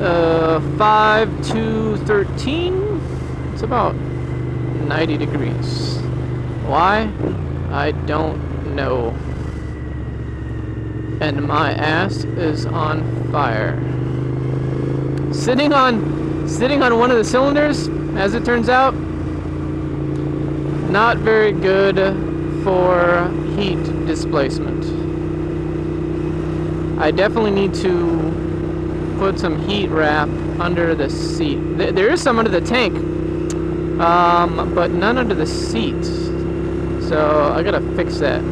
5 to 13. It's about 90 degrees. Why? I don't know. And my ass is on fire. Sitting on one of the cylinders, as it turns out, not very good for heat displacement. I definitely need to put some heat wrap under the seat. There is some under the tank, but none under the seat. So I gotta fix that.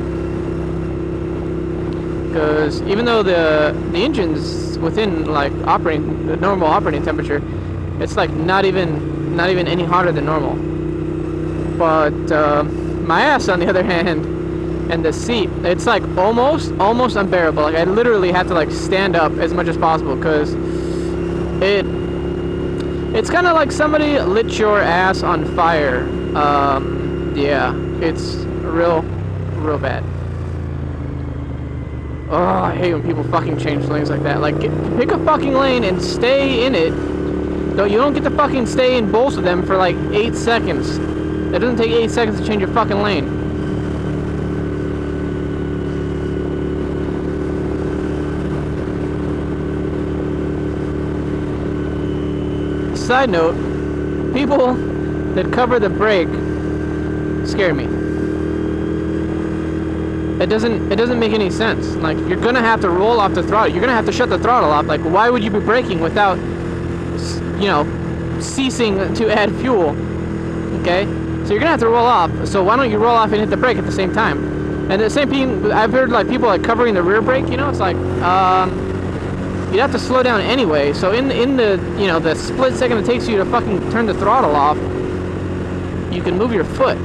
Because even though the engine's within like the normal operating temperature, it's like not even any hotter than normal. But my ass, on the other hand, and the seat, it's like almost unbearable. Like I literally have to like stand up as much as possible because it's kind of like somebody lit your ass on fire. Yeah, it's real bad. Oh, I hate when people fucking change lanes like that. Like, pick a fucking lane and stay in it. No, you don't get to fucking stay in both of them for like 8 seconds. It doesn't take 8 seconds to change your fucking lane. Side note, people that cover the brake scare me. It doesn't make any sense. Like, you're gonna have to roll off the throttle. You're gonna have to shut the throttle off. Like, why would you be braking without, you know, ceasing to add fuel? Okay, so you're gonna have to roll off. So why don't you roll off and hit the brake at the same time? And the same thing, I've heard like people like covering the rear brake. You know, it's like you'd have to slow down anyway. So in the the split second it takes you to fucking turn the throttle off, you can move your foot.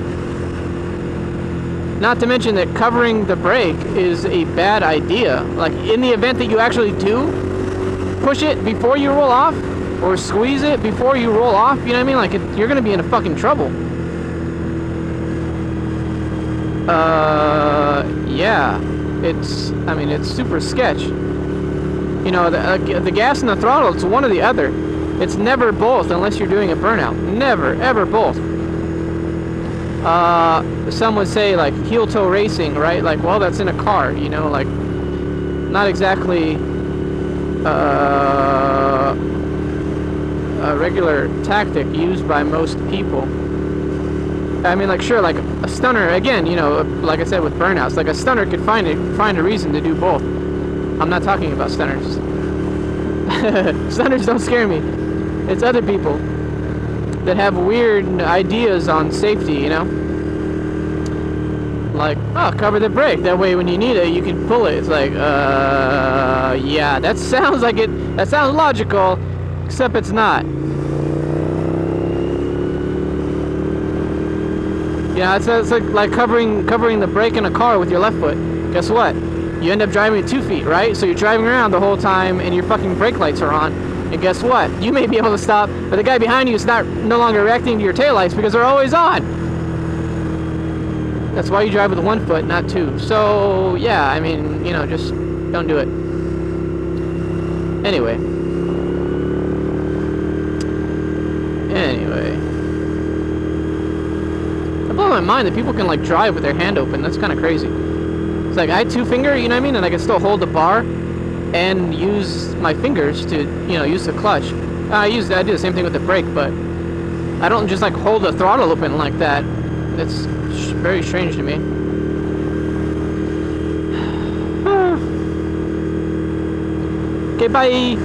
Not to mention that covering the brake is a bad idea. Like, in the event that you actually do push it before you roll off, or squeeze it before you roll off, you know what I mean? Like, you're gonna be in a fucking trouble. Yeah. It's super sketch. You know, the gas and the throttle, it's one or the other. It's never both unless you're doing a burnout. Never, ever both. Some would say like heel toe racing, right? Like, well, that's in a car, you know, like not exactly a regular tactic used by most people. I mean, like, sure, like a stunner, again, you know, like I said with burnouts, like a stunner could find a reason to do both. I'm not talking about stunners. Stunners don't scare me. It's other people that have weird ideas on safety, you know? Like, oh, cover the brake. That way when you need it, you can pull it. It's like, yeah, that sounds like it. That sounds logical, except it's not. Yeah, it's like covering the brake in a car with your left foot. Guess what? You end up driving at 2 feet, right? So you're driving around the whole time, and your fucking brake lights are on. And guess what? You may be able to stop, but the guy behind you is no longer reacting to your taillights because they're always on. That's why you drive with 1 foot, not 2. So, yeah, I mean, you know, just don't do it. Anyway. It blows my mind that people can, like, drive with their hand open. That's kind of crazy. It's like, I 2-finger, you know what I mean? And I can still hold the bar and use my fingers to, you know, use the clutch. I do the same thing with the brake, but I don't just like hold the throttle open like that. It's very strange to me. Okay, bye.